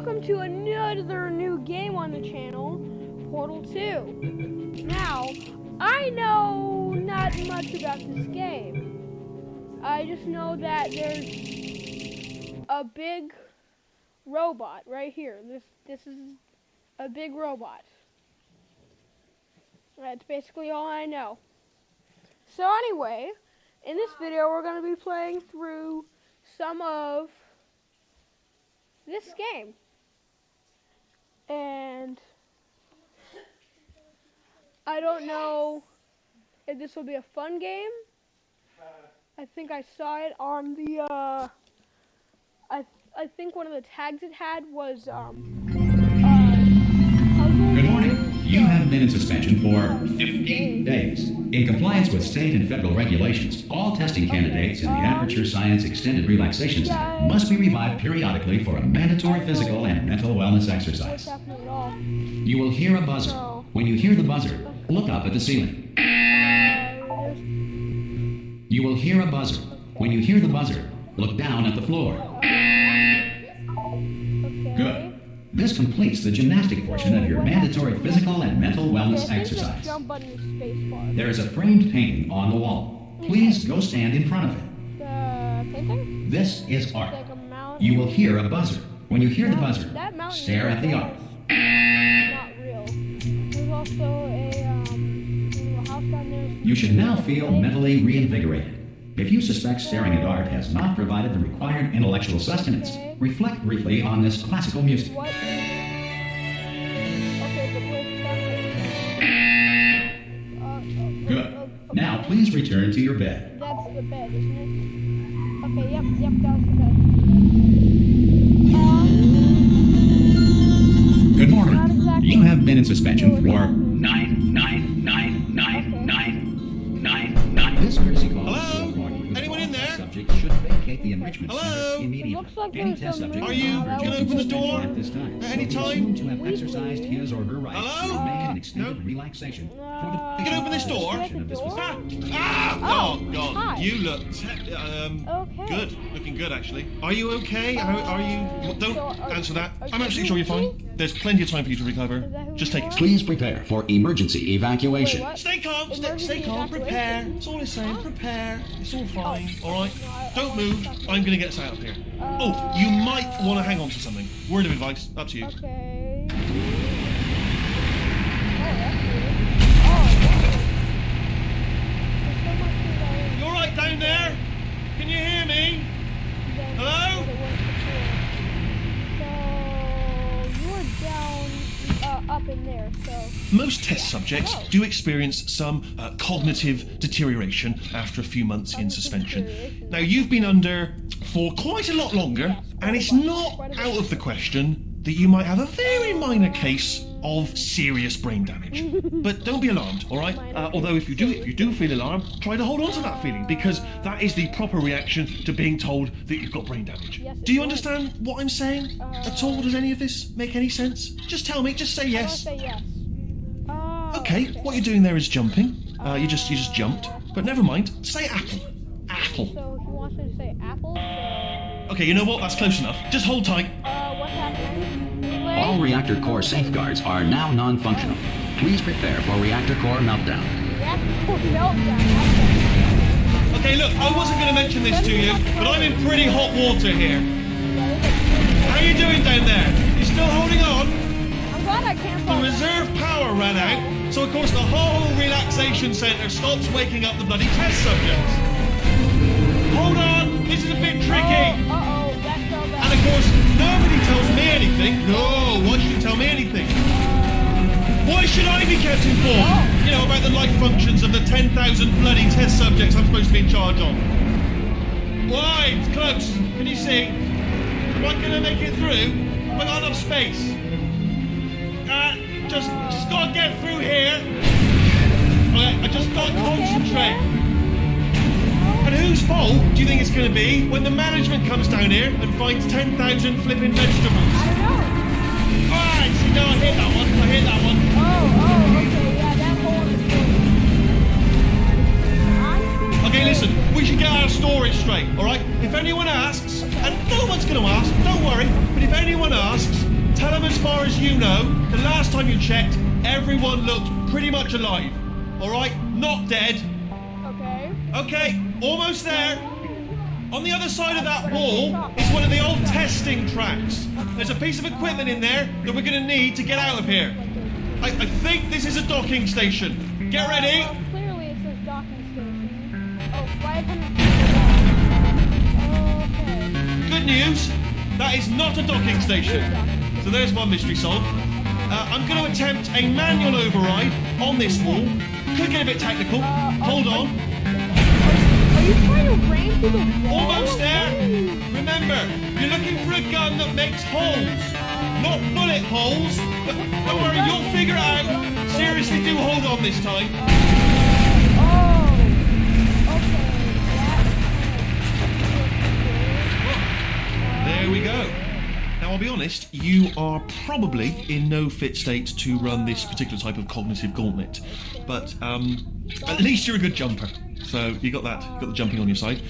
welcome to another new game on the channel, Portal 2. Now, I know not much about this game. I just know that there's a big robot right here. This is a big robot. That's basically all I know. So anyway, in this video we're going to be playing through some of this game. And I don't know if this will be a fun game. I think I saw it on the I think one of the tags it had was Good morning. You have been in suspension for 15 days. In compliance with state and federal regulations, all testing candidates in the Aperture Science Extended Relaxation Center must be revived periodically for a mandatory physical and mental wellness exercise. You will hear a buzzer. When you hear the buzzer, look up at the ceiling. You will hear a buzzer. When you hear the buzzer, look down at the floor. Good. This completes the gymnastic portion of your mandatory physical and mental wellness exercise. There is a framed painting on the wall. Please go stand in front of it. Painting? This is art. You will hear a buzzer. When you hear the buzzer, stare at the art. Not real. There's also a house down there. You should now feel mentally reinvigorated. If you suspect staring at art has not provided the required intellectual sustenance, reflect briefly on this classical music. What? Good. Now please return to your bed. That's the bed, isn't it? Okay, yep, that was the bed. Good morning. Not exactly. You have been in suspension for 9999999. This courtesy call is to inform you that Anyone in there? subject should vacate the enrichment Hello? center immediately. Looks like Any there's test some subject Are you will gonna return open the to door? suspension at this time. At any Will be time? assumed to have exercised his or her rights Hello? to remain in extended No? relaxation for the You can open this door? duration of this Door? facility. Oh, God. hi. You look Okay. good. Looking good, actually. Are you okay? Are you... Well, don't answer that. I'm absolutely sure you're fine. There's plenty of time for you to recover. Just take it. Please prepare for emergency evacuation. Wait, what? Stay calm. Stay Emergency calm. Prepare. evacuation? That's all it's saying. Prepare. It's all fine. Oh. All right? No, I Don't want move. something. I'm going to get us out of here. Oh, you might want to hang on to something. Word of advice. Up to you. Okay. Oh, that's weird. Oh, there's so much to that. You all right down there? Can you hear me? Hello? So you were down, up in there. So Most test subjects do experience some cognitive deterioration after a few months in suspension. Now, you've been under for quite a lot longer, and it's not out of the question that you might have a very minor case of serious brain damage. But don't be alarmed, all right? Although if you do feel alarmed, try to hold on to that feeling, because that is the proper reaction to being told that you've got brain damage. Yes, it Do you does. understand what I'm saying at all? Does any of this make any sense? Just tell me. Just say I want to yes. say yes. Okay, what you're doing there is jumping. You just jumped. But never mind. Say apple. Apple. So he wants me to say apple. So, Okay, you know what? That's close enough. Just hold tight. what's happening? Anyway, All reactor core safeguards are now non-functional. Please prepare for reactor core meltdown. reactor meltdown. Okay, look, I wasn't going to mention this to you, but I'm in pretty hot water here. How you doing down there? You still holding on? I'm glad I can't The fall. reserve power ran out, so of course the whole relaxation centre stops waking up the bloody test subjects. Hold on, this is a bit tricky. Uh-oh, that fell And down. of course, nobody tells me anything. No, why should you tell me anything? Why should I be kept informed? You know, about the life functions of the 10,000 bloody test subjects I'm supposed to be in charge of. Why? It's close. Can you see? Am I going to make it through? Have I got enough space? Just gotta get through here. Okay, I just gotta concentrate. And whose fault do you think it's going to be when the management comes down here and finds 10,000 flipping vegetables? I don't know. Alright, see, no, I hit that one. Okay, yeah, that hole in the Okay, listen, we should get our story straight, alright? If anyone asks, and no one's going to ask, don't worry, but if anyone asks, come as far as you know, the last time you checked, everyone looked pretty much alive. Alright? Not dead. Okay. Okay, almost there. On the other side of that wall is one of the old testing tracks. There's a piece of equipment in there that we're going to need to get out of here. I think this is a docking station. Get ready. Well, clearly it says docking station. Oh, 500. Okay. Good news, that is not a docking station. So there's one mystery solved. I'm going to attempt a manual override on this wall. Could get a bit technical. Hold on. Are you trying to ram through the wall? Almost there. Remember, you're looking for a gun that makes holes. Not bullet holes. But don't worry, you'll figure it out. Seriously, do hold on this time. There we go. Now, I'll be honest, you are probably in no fit state to run this particular type of cognitive gauntlet. But at least you're a good jumper. So you got that, you got the jumping on your side.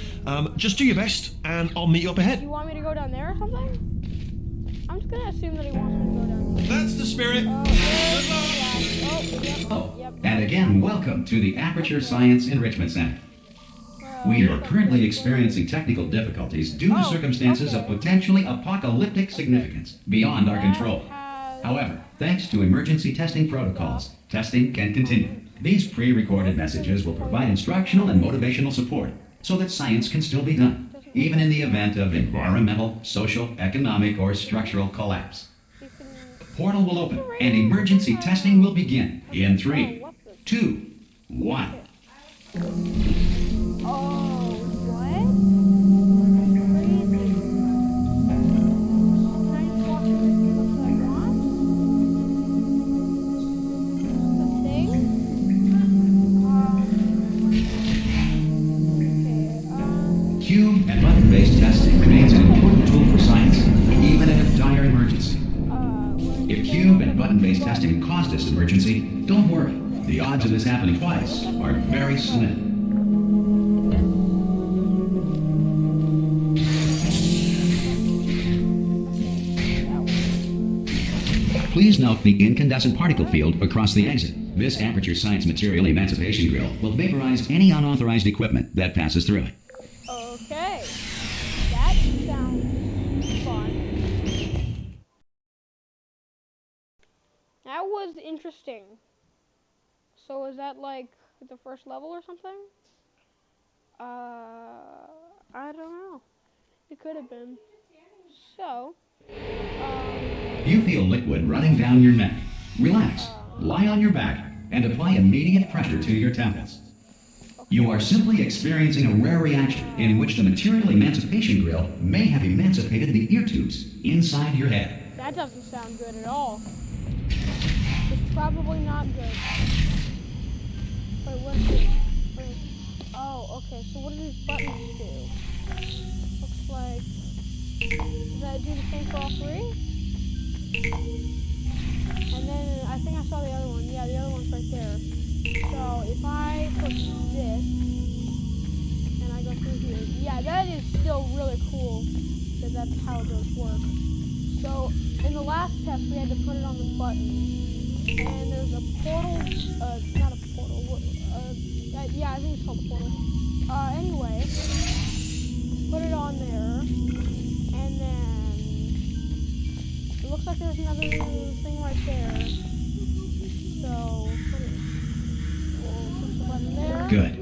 Just do your best, and I'll meet you up ahead. You want me to go down there or something? I'm just gonna assume that he wants me to go down there. That's the spirit. And again, welcome to the Aperture Science Enrichment Center. We are currently experiencing technical difficulties due to circumstances of potentially apocalyptic significance beyond our control. However, thanks to emergency testing protocols, testing can continue. These pre-recorded messages will provide instructional and motivational support so that science can still be done, even in the event of environmental, social, economic, or structural collapse. The portal will open and emergency testing will begin in 3, 2, 1. Oh, what? Cube and button-based testing remains an important tool for science, even in a dire emergency. If cube and button-based testing caused this emergency, don't worry. The odds of this happening twice are very slim. Please note the incandescent particle field across the exit. This Aperture Science Material Emancipation Grill will vaporize any unauthorized equipment that passes through it. Okay. That sounds fun. That was interesting. So is that like the first level or something? I don't know. It could have been. So, You feel liquid running down your neck. Relax, lie on your back, and apply immediate pressure to your temples. You are simply experiencing a rare reaction in which the material emancipation grill may have emancipated the ear tubes inside your head. that doesn't sound good at all. It's probably not good. Wait, what's this? Oh, okay, so what do these buttons do? Looks like... Does that do the same for all three? And then I think I saw the other one. Yeah, the other one's right there. So if I push this and I go through here, yeah, that is still really cool that that's how those work. So in the last test, we had to put it on the button, and there's a portal. Not a portal. Yeah, I think it's called a portal. Anyway, put it on there, and then it looks like there's another thing right there. So we'll push the button there. Good.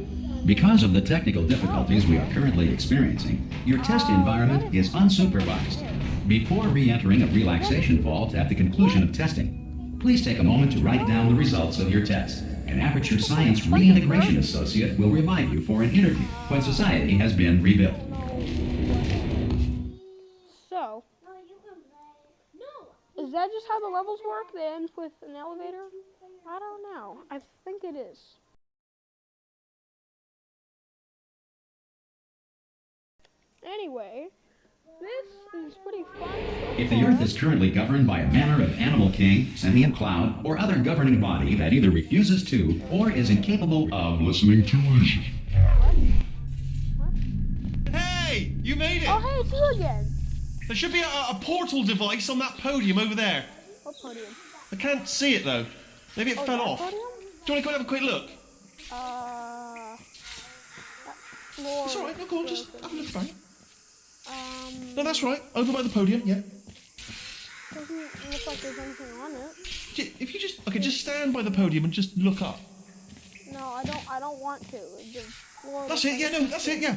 Because of the technical difficulties we are currently experiencing, your test environment is unsupervised. Before re-entering a relaxation vault at the conclusion of testing, please take a moment to write down the results of your test. An Aperture Science Reintegration Associate will revive you for an interview when society has been rebuilt. So, is that just how the levels work? They end with an elevator? I don't know. I think it is. Anyway, this is pretty fun so If the far. Earth is currently governed by a manner of animal king, sentient cloud, or other governing body that either refuses to or is incapable of listening to reason. Hey, you made it! Oh, hey, it's you again. There should be a portal device on that podium over there. What podium? I can't see it though. Maybe it fell that off. podium? Do you want to go and have a quick look? Floor. It's alright, no, go on, just have a look about. Um. No, that's right. Over by the podium, yeah. Doesn't look like there's anything on it. If you just stand by the podium and just look up. No, I don't want to. The floor. That's it, yeah, no, that's it, yeah.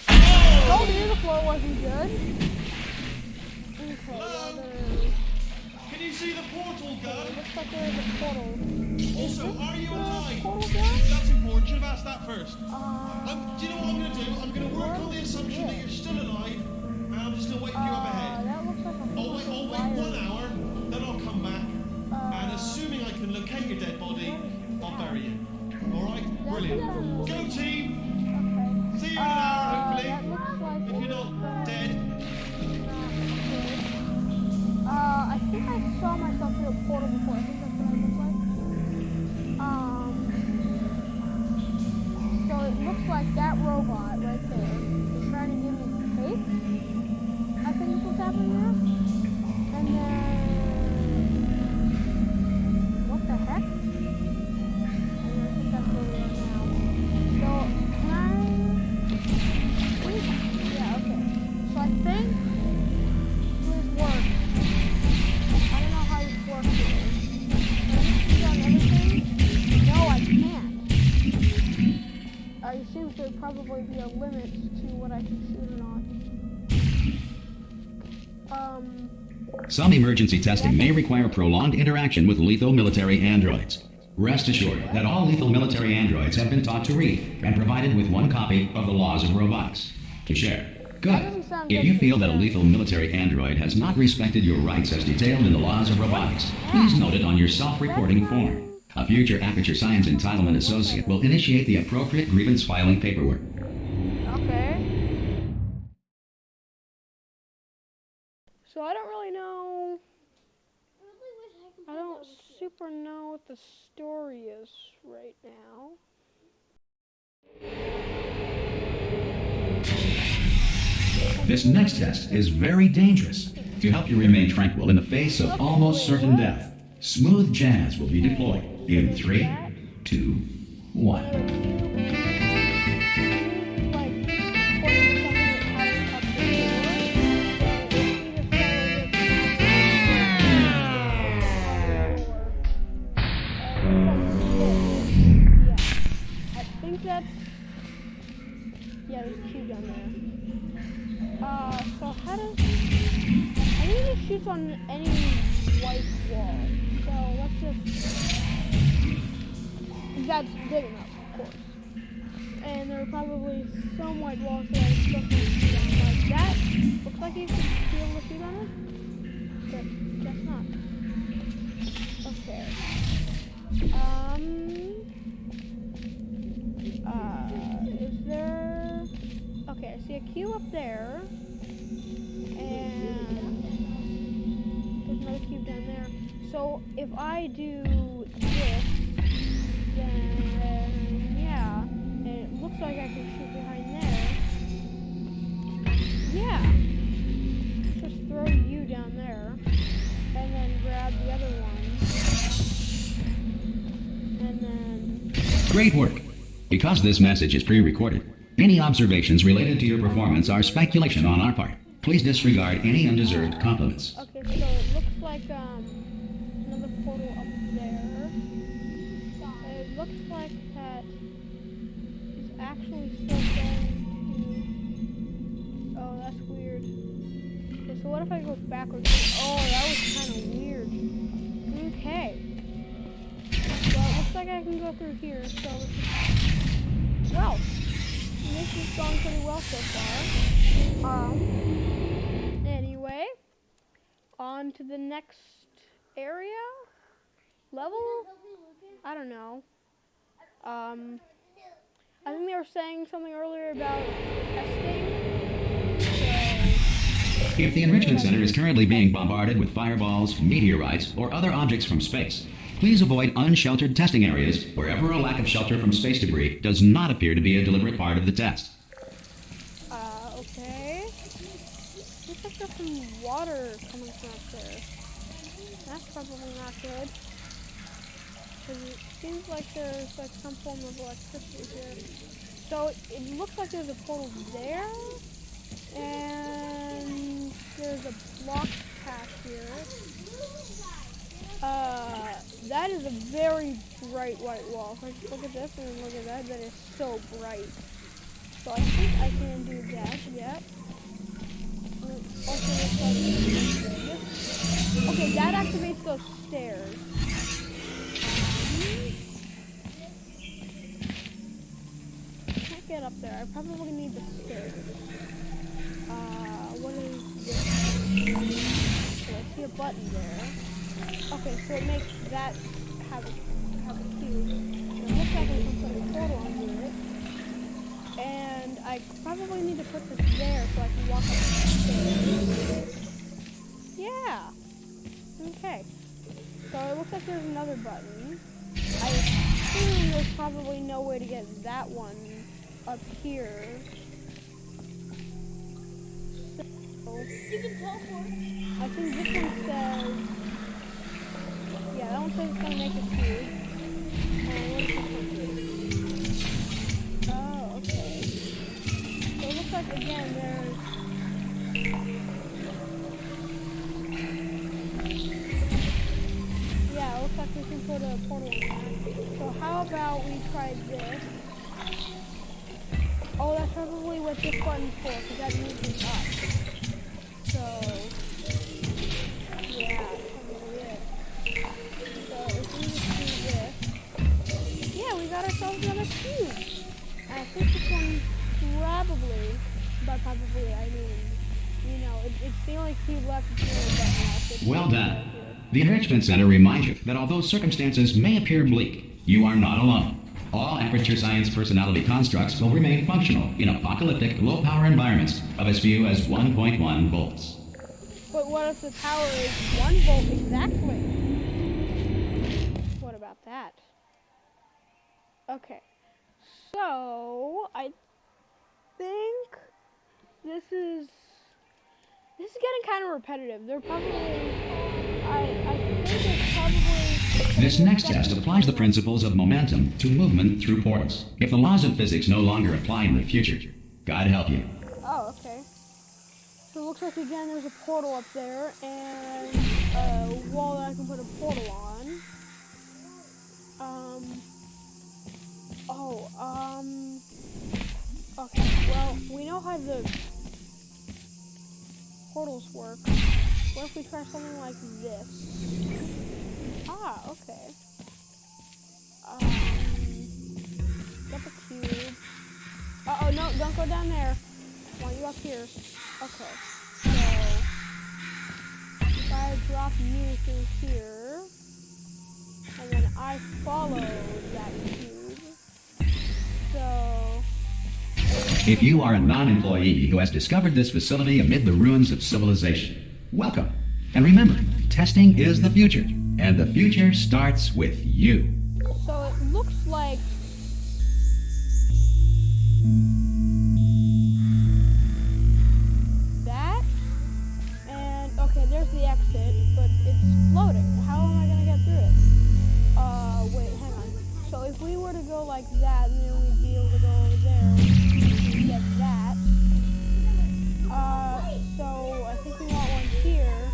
Oh dear, the floor wasn't good. Okay, well there's... Can you see the portal gun? Looks like there's a portal. Also, are you alive? Portal gun? That's important. Should have asked that first. Do you know what I'm going to do? I'm going to work on the assumption that you're still alive, and I'm just going to wait for you up ahead. That looks like a I'll wait 1 hour, then I'll come back, and assuming I can locate your dead body, I'll bury you. All right? Brilliant. Go team. Okay. See you in an hour, hopefully. That looks like If you're not dead. I think I saw myself through a portal before. I think that's what it looks like. So it looks like that robot right there is trying to give me tape. I think is what's happening there. And then what the heck? And I think that's where we are now. So can I? Wait. Yeah. Okay. So I think this works. I don't know how this works here. Can I shoot on everything? No, I can't. I assume there'd probably be a limit to what I can shoot or not. Some emergency testing may require prolonged interaction with lethal military androids. Rest assured that all lethal military androids have been taught to read and provided with one copy of the laws of robotics to share. Good. If you feel that a lethal military android has not respected your rights as detailed in the laws of robotics, please note it on your self-reporting form. A future Aperture Science Entitlement Associate will initiate the appropriate grievance filing paperwork. Okay. So I don't really know. I don't super know what the story is right now. This next test is very dangerous. To help you remain tranquil in the face of almost certain death, smooth jazz will be deployed in 3, 2, 1. Yeah, there's a cube down there. So how does... I think it shoots on any white wall. So let's just... That's big enough, of course. And there are probably some white walls that I still can shoot on. Like that. Looks like you should be able to shoot on it. But guess not. Okay. Is there... Okay, I see a cube up there. And there's another cube down there. So if I do this, then yeah, and it looks like I can shoot behind there. Yeah. Just throw you down there, and then grab the other one, and then... Great work. Because this message is pre-recorded, any observations related to your performance are speculation on our part. Please disregard any undeserved compliments. Okay, so it looks like another portal up there. It looks like that is actually still going to... Oh, that's weird. Okay, so what if I go backwards? Oh, that was kind of weird. Okay. Well, it looks like I can go through here, so let's just... Well, this is going pretty well so far. Anyway, on to the next area? Level? I don't know. I think they were saying something earlier about testing. So... If the Enrichment Center is currently being bombarded with fireballs, meteorites, or other objects from space, please avoid unsheltered testing areas wherever a lack of shelter from space debris does not appear to be a deliberate part of the test. Okay. Looks like there's some water coming from up there. That's probably not good. Because it seems like there's like some form of electricity here. So it looks like there's a portal there. And there's a block path here. That is a very bright white wall. If I just look at this and then look at that, that is so bright. So I think I can do that, yep. Also looks like this. Okay, that activates those stairs. I can't get up there. I probably need the stairs. What is this? Okay, I see a button there. Okay, so it makes that have a cube. And it looks like I can put a portal onto it. And I probably need to put this there so I can walk up the stairs. Yeah. Okay. So it looks like there's another button. I assume there's probably no way to get that one up here. So you can teleport. I think this one says. Yeah, that one says it's gonna make a cube. What is this one do? Oh, okay. So it looks like again there's. Yeah, it looks like we can put a portal on that. So how about we try this? Oh, that's probably what this button's for, because that moves it up. So, yeah, that's probably it. So if we just do this, yeah, we got ourselves another cube. And I think this one probably, by probably I mean, you know, it's the only cube left. It's really button left. Well done. The Enrichment Center reminds you that although circumstances may appear bleak, you are not alone. All Aperture Science personality constructs will remain functional in apocalyptic, low-power environments of as few as 1.1 volts. But what if the power is 1 volt exactly? What about that? Okay. So, I think this is getting kind of repetitive. They're probably... I think it's probably... This next test applies the principles of momentum to movement through portals. If the laws of physics no longer apply in the future, God help you. Oh, okay. So it looks like again there's a portal up there and a wall that I can put a portal on. Okay, well, we know how the portals work. What if we try something like this? Ah, okay. Get the cube. Uh-oh, no, don't go down there. I want you up here. Okay. So, if I drop you through here, and then I follow that cube, so... If you are a non-employee who has discovered this facility amid the ruins of civilization, welcome. And remember, testing is the future, and the future starts with you. So it looks like that, and okay, there's the exit, but it's floating. How am I gonna get through it? Wait, hang on. So if we were to go like that, then we'd be able to go over there and get that. So I think we want one here,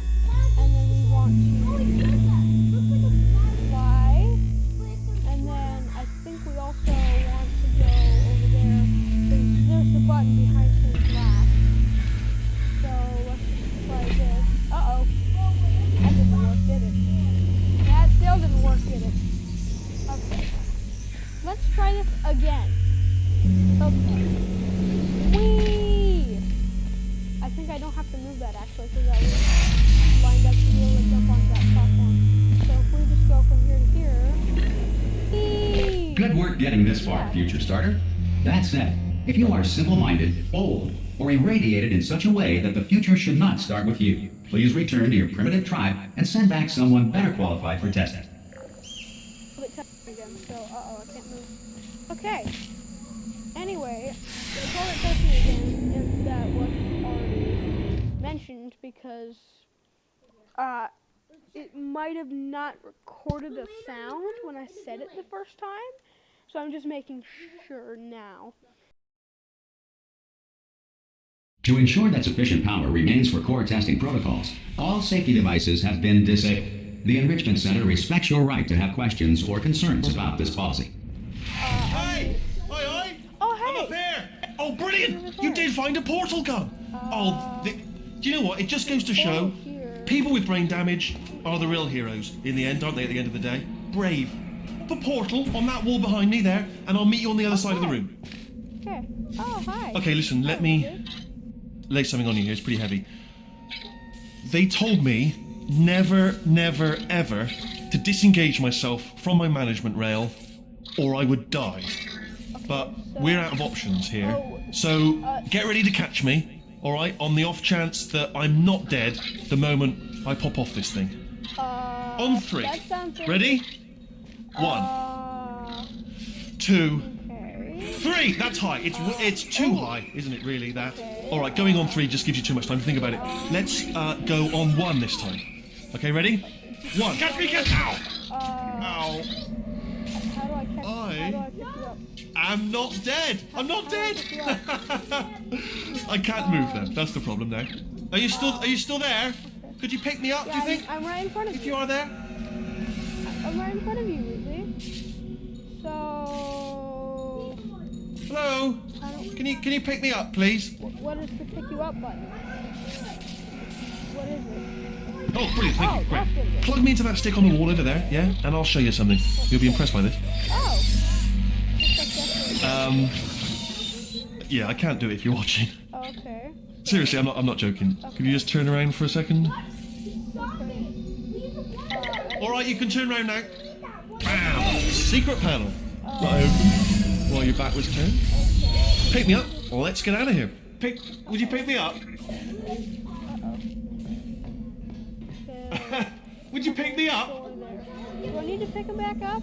and then we want to fly, and then I think we also want to go over there, because there's the button behind stained glass. So let's try this. Uh-oh. That didn't work, did it? That still didn't work, did it? Okay. Let's try this again. Okay. Whee! I think I don't have to move that actually, because I was lined up to be able to jump onto that platform. So if we just go from here to here. Whee! Good work getting this far, future starter. That said, if you are simple-minded, old, or irradiated in such a way that the future should not start with you, please return to your primitive tribe and send back someone better qualified for testing. Wait, again. So, uh-oh, I can't move. Okay. Anyway, they call it testing again if that wasn't already mentioned, because it might have not recorded the sound when I said it the first time. So I'm just making sure now. To ensure that sufficient power remains for core testing protocols, all safety devices have been disabled. The Enrichment Center respects your right to have questions or concerns about this policy. Hey! Oi! Oh, I'm hey! up here! Oh, brilliant! You did find a portal gun! Do you know what? It just goes to show people with brain damage are the real heroes in the end, aren't they, at the end of the day? Brave. Put portal on that wall behind me there, and I'll meet you on the other side of the room. Okay. Oh, hi. Okay, listen, let me lay something on you here. It's pretty heavy. They told me never, ever to disengage myself from my management rail or I would die. But we're out of options here. So get ready to catch me, alright, on the off chance that I'm not dead the moment I pop off this thing. On 3. Ready? 1, 2, 3. That's high. It's too high, isn't it? Really? That. All right. Going on 3 just gives you too much time to think about it. Let's go on 1 this time. Okay. Ready? 1. Catch me! Catch! Ow! Ow! How do I catch you up? I'm not dead. I'm not dead. I can't move then. That's the problem now. Are you still there? Could you pick me up? Do you think? I'm right in front of you. If you are there. I'm right in front of you, Ruby. So. Hello. Can you pick me up, please? What is the pick you up button? What is it? Oh, brilliant. Thank you. Great. That's good. Plug me into that stick on the wall over there, yeah? And I'll show you something. You'll be impressed by this. Oh. Yeah, I can't do it if you're watching. Okay. Seriously, I'm not joking. Could you just turn around for a second? All right, you can turn around now. Bam! Secret panel. Not open. While your back was turned. Pick me up. Let's get out of here. Would you pick me up? Would you pick me up? Do I need to pick him back up?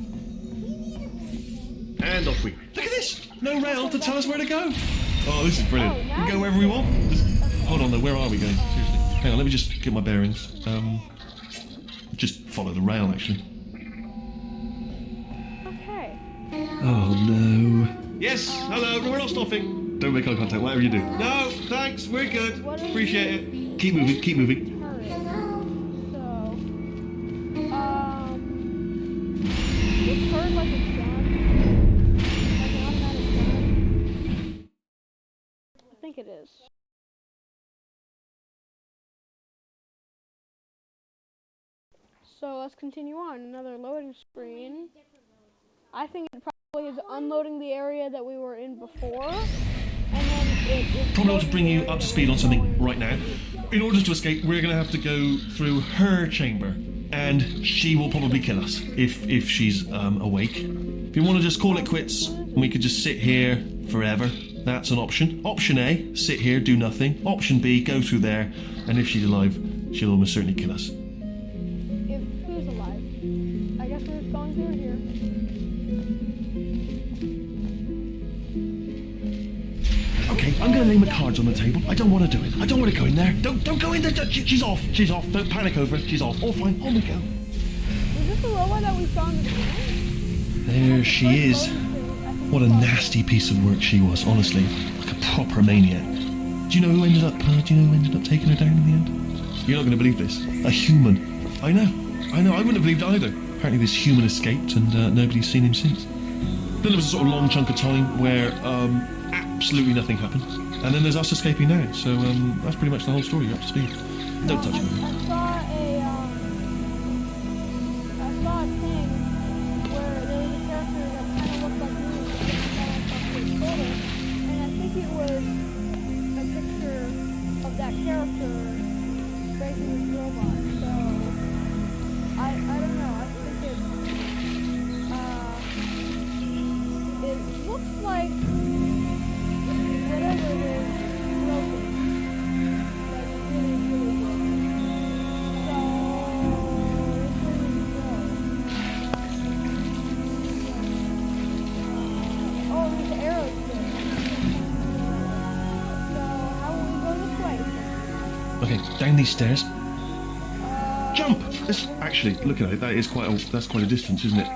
And off we go. Look at this! No rail to tell us where to go. Oh, this is brilliant. Oh, We can go wherever we want. Hold on though, where are we going? Seriously. Hang on, let me just get my bearings. Just follow the rail actually. Okay. Oh no. Yes, hello, we're not stopping. Don't make eye contact, whatever you do. No, thanks, we're good. Appreciate it. Keep moving, keep moving. It's heard like a gun. Like an automatic gun. I think it is. So let's continue on. Another loading screen. I think it probably is unloading the area that we were in before. And then it Probably ought to bring you up to speed on something right now. In order to escape, we're going to have to go through her chamber. And she will probably kill us if she's awake. If you want to just call it quits, and we could just sit here forever, that's an option. Option A, sit here, do nothing. Option B, go through there, and if she's alive, she'll almost certainly kill us. If who's alive? I guess we're just going through here. Okay, I'm going to lay my cards on the table. I don't want to do it. I don't want to go in there. Don't go in there. She's off. She's off. Don't panic over it. She's off. All fine. On we go. Is this the robot that we saw in the beginning? There she is. What a nasty piece of work she was, honestly. Like a proper maniac. Do you know who ended up taking her down in the end? You're not going to believe this. A human. I know. I wouldn't have believed it either. Apparently this human escaped and nobody's seen him since. Then there was a sort of long chunk of time where absolutely nothing happened. And then there's us escaping now. So that's pretty much the whole story. You're up to speed. Don't touch it. I saw a thing where there was a character that kind of looked like me, and I think it was a picture of that character breaking this robot. So I don't know. I think it looks like whatever it is broken. Like really broken. So oh, there's the arrows there. So how will we go this way? Okay, down these stairs. Jump! Actually, look at it. That's quite a distance, isn't it?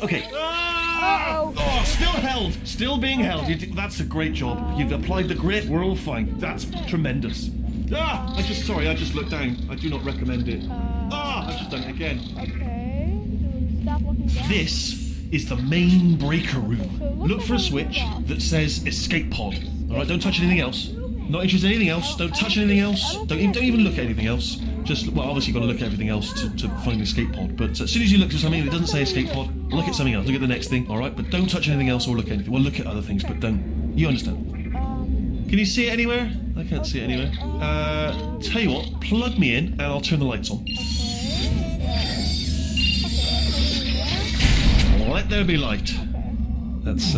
Okay. Oh, still held. Still being held. That's a great job. You've applied the grit. We're all fine. That's tremendous. I just looked down. I do not recommend it. I've just done it again. Okay. Stop looking down. This is the main breaker room. Look for a switch that says escape pod. All right, don't touch anything else. Not interested in anything else. Don't touch anything else. Don't even look at anything else. Obviously you've got to look at everything else to find the escape pod. But as soon as you look at something that doesn't say escape pod, look at something else. Look at the next thing. All right, but don't touch anything else or look at anything. Well, look at other things, but don't. You understand? Can you see it anywhere? I can't see it anywhere. Tell you what, plug me in and I'll turn the lights on. Let there be light. That's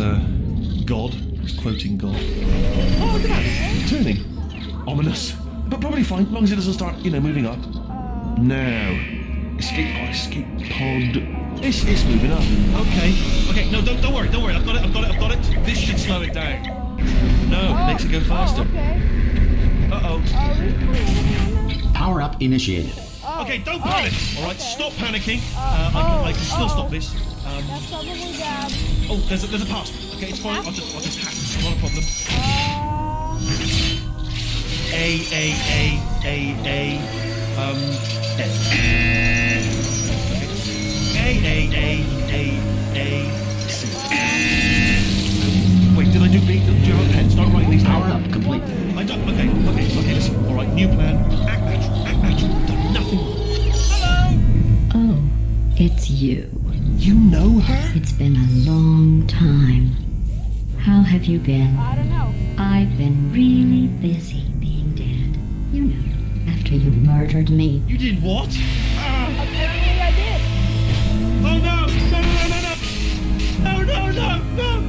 God. He's quoting God. Oh, look at that. It's turning. Ominous. But probably fine, as long as it doesn't start, moving up. Now. Escape pod. It's moving up. Okay, no, don't worry. I've got it. This should slow it down. No, it makes it go faster. Uh-oh. Power up initiated. Okay, don't panic. All right, stop panicking. I can still stop this. That's probably bad. Oh, there's a password. Okay, it's fine. I'll just hack. It's not a problem. C. Wait, did I do B? Do you have a pen? Start writing these down. Power up complete. I don't. Okay, listen. All right, new plan. Act natural. Done nothing. Hello. Oh, it's you. You know her? It's been a long time. How have you been? I don't know. I've been really busy being dead. You know, after you murdered me. You did what? Apparently I did. Oh no!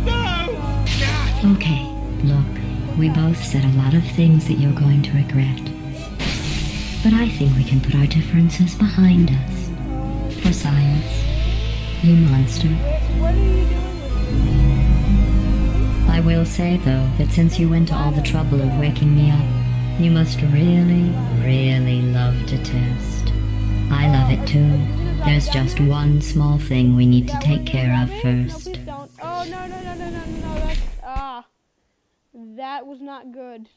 No! Okay, look, we both said a lot of things that you're going to regret. But I think we can put our differences behind us. For science. You monster. What are you doing with me? I will say, though, that since you went to all the trouble of waking me up, you must really, really love to test. I love it too. There's just one small thing we need to take care of first. No, please don't. Oh, no. That was not good.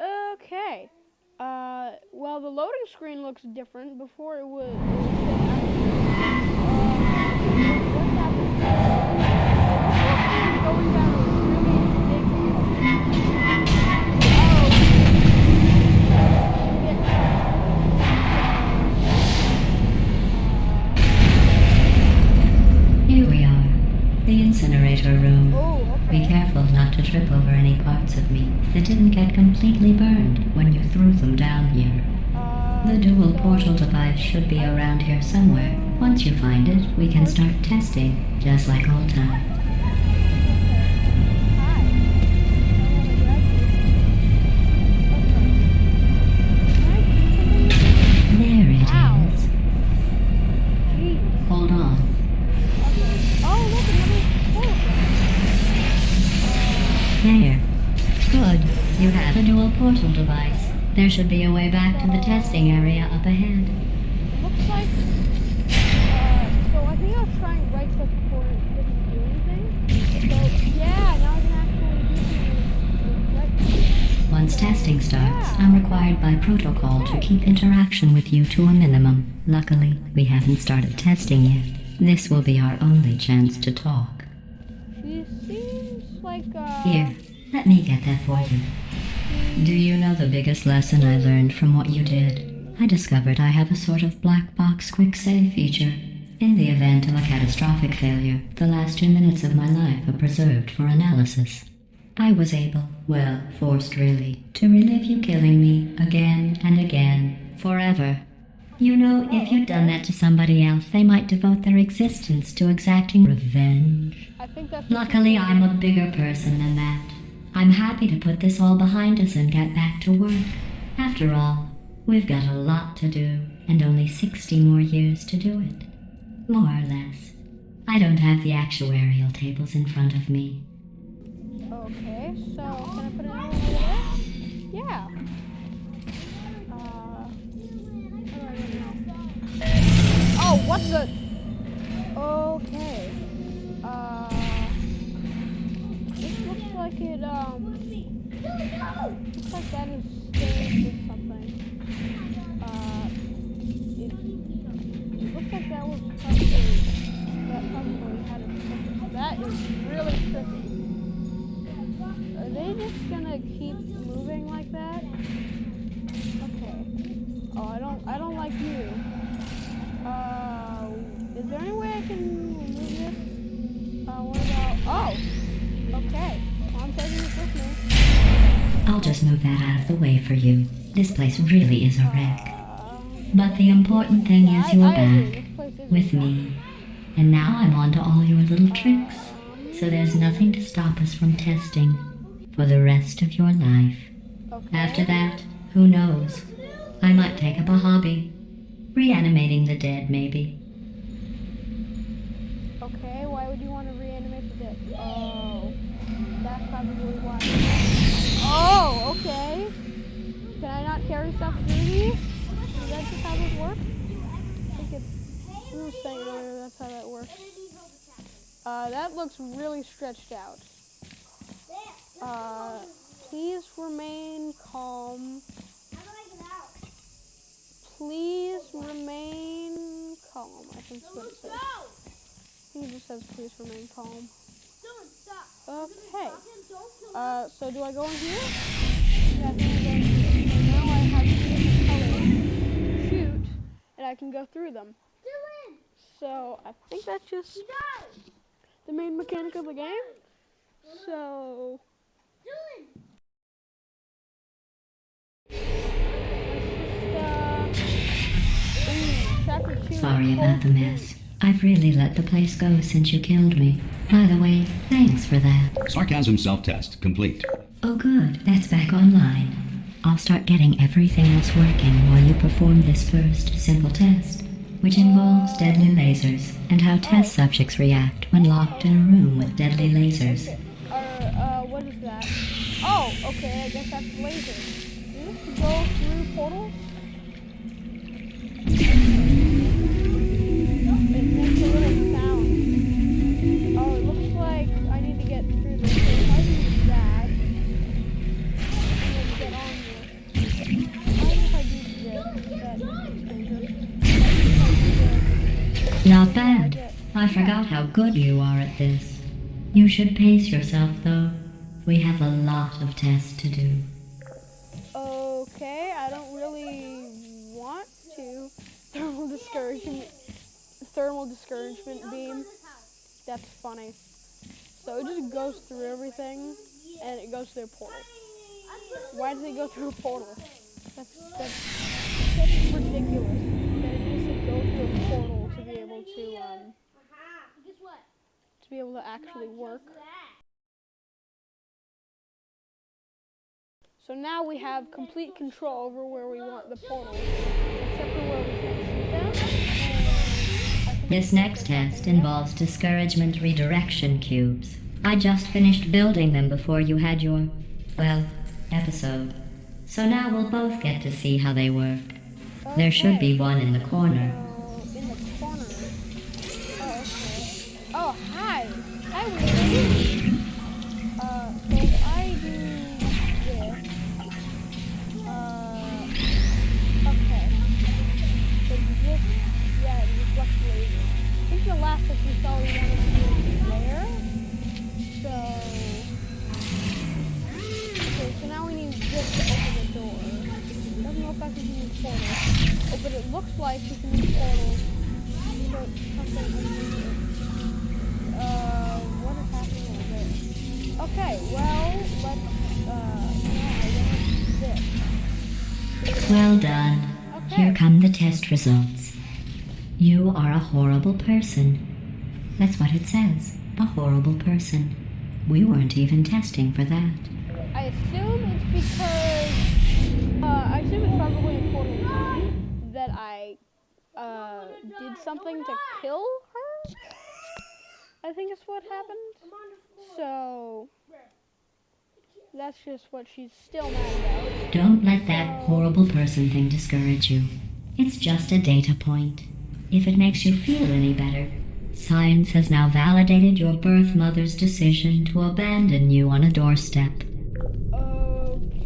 Okay. Well, the loading screen looks different. Before it was what's happening? Going down a really big Here we are, the incinerator room. Oh, okay. Be careful not to trip over any parts of me that didn't get completely burned when you threw them down here. The dual portal device should be around here somewhere. Once you find it, we can start testing, just like old times. There it is. Hold on. Oh, look, another portal. There. Good. You have the dual portal device. There should be a way back to the testing area up ahead. Looks like, so I think I was trying right click before it didn't do anything. So, yeah, now I can actually do something right. Once testing starts, I'm required by protocol to keep interaction with you to a minimum. Luckily, we haven't started testing yet. This will be our only chance to talk. She seems like, Here, let me get that for you. Do you know the biggest lesson I learned from what you did? I discovered I have a sort of black box quick save feature. In the event of a catastrophic failure, the last 2 minutes of my life are preserved for analysis. I was able, well, forced really, to relive you killing me again and again, forever. You know, if you'd done that to somebody else, they might devote their existence to exacting revenge. I think that's Luckily, I'm a bigger person than that. I'm happy to put this all behind us and get back to work. After all, we've got a lot to do, and only 60 more years to do it. More or less. I don't have the actuarial tables in front of me. okay, so can I put it in over there? Looks like that is still something. It looks like that was probably had a purpose. That is really tricky. Are they just gonna keep moving like that? Okay. Oh, I don't like you. Is there any way I can remove this? What about, oh! Okay. Well, I'm taking this with me. I'll just move that out of the way for you. This place really is a wreck. But the important thing is you're back with me. And now I'm on to all your little tricks. So there's nothing to stop us from testing for the rest of your life. Okay. After that, who knows? I might take up a hobby. Reanimating the dead, maybe. Okay, why would you want to reanimate the dead? Oh, that's probably why. Oh, okay. Can I not carry stuff through these? Is that just how this works? I think it's, we were saying earlier that's how that works. That looks really stretched out. Please remain calm. Please remain calm. I think that's what it says. I think it just says please remain calm. Okay. So do I go in here? Yeah, I think I go in here. So now I have two different colors. Shoot. And I can go through them. So I think that's just the main mechanic of the game. So Sorry about the mess. I've really let the place go since you killed me. By the way, thanks for that. Sarcasm self-test complete. Oh good, that's back online. I'll start getting everything else working while you perform this first simple test, which involves deadly lasers and how test subjects react when locked in a room with deadly lasers. What is that? Oh, okay, I guess that's lasers. Do you go through portals? It makes a little sound. Oh, it looks like I need to get through this. So if I do that, and then get on this. How if I do this? That Not bad. I forgot how good you are at this. You should pace yourself, though. We have a lot of tests to do. Okay, I don't really want to. Thermal discouragement beam. That's funny. So it just goes through everything, and it goes through a portal. Why does it go through a portal? That's ridiculous. That it just go through a portal to be able to actually work. So now we have complete control over where we want the portals, except for where we can't shoot them. This next test involves discouragement redirection cubes. I just finished building them before you had your, well, episode. So now we'll both get to see how they work. There should be one in the corner. In the corner. Oh, okay. Oh, hi. Hi, Weird. So if I do this, okay. So this, yeah, it reflects laser. I think the last that we saw we wanted to do there. Okay, so now we need this to open the door. It doesn't look like we can use portals. Oh, but it looks like we can use portals. So something underneath it. What is happening over there? Okay, well, let's, yeah, this. Well done. Okay. Here come the test results. You are a horrible person. That's what it says. A horrible person. We weren't even testing for that. I assume it's because, I assume it's probably important that I, did something to kill her? I think it's what happened. So, that's just what she's still mad about. Don't let that horrible person thing discourage you. It's just a data point. If it makes you feel any better, science has now validated your birth mother's decision to abandon you on a doorstep. Okay.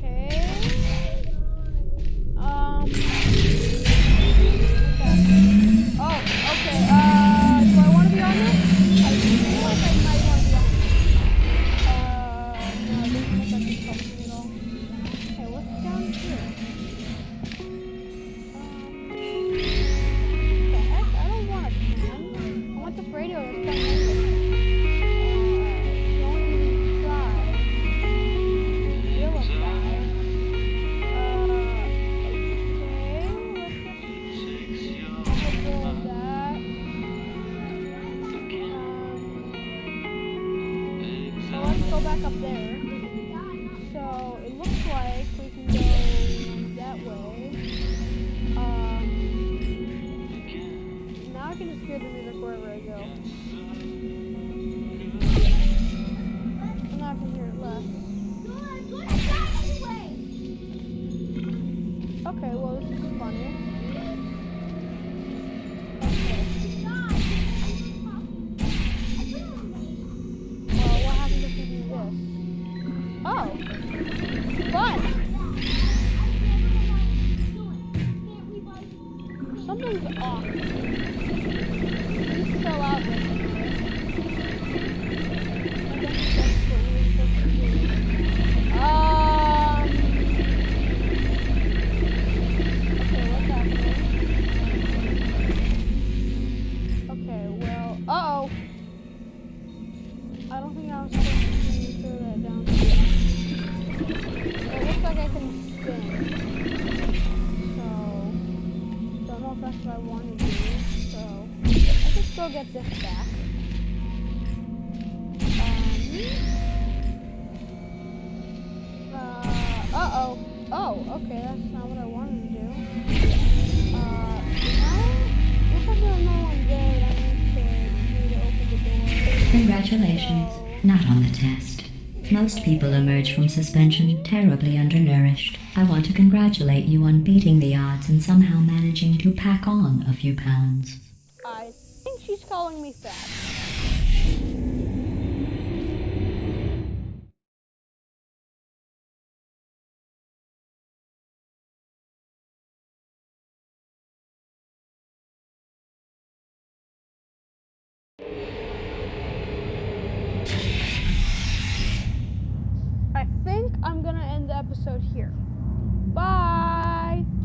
off. Please fill out this. I guess that's what we're supposed to do. Okay, what's happening? Okay, well, uh-oh. I don't think I was supposed to throw that down here. It looks like I can spin. So, don't know if that's what I want to do. So, I can still get this back. Uh-oh. Oh, okay, that's not what I wanted to do. Looks like there's no one there that I need to open the door. Congratulations. Not on the test. Most people emerge from suspension terribly undernourished. I want to congratulate you on beating the odds and somehow managing to pack on a few pounds. I think she's calling me fat. I think I'm gonna end the episode here.